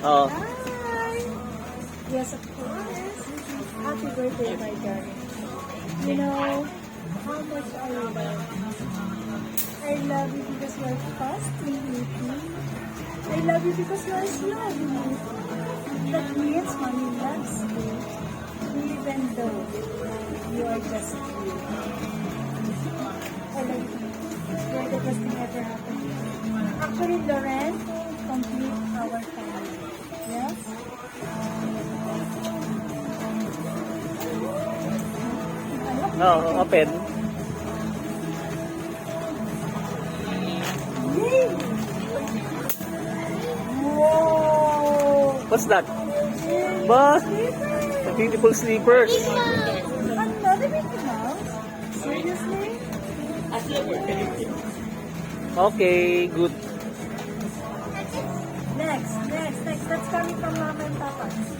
Oh. Hi! Yes, of course. Happy birthday, my darling. You know how much I love you. I love you because you are fast and witty. I love you because you are slow and witty. That means mommy loves you, even though you are just you. I love you. You're the best thing ever happened to me. Actually, Loren, complete our family. Yes? Oh, open. Yay! Whoa! What's that? But beautiful sleepers. Another Mickey Mouse? Seriously? Okay, good. Next. That's coming from Mama and Papa.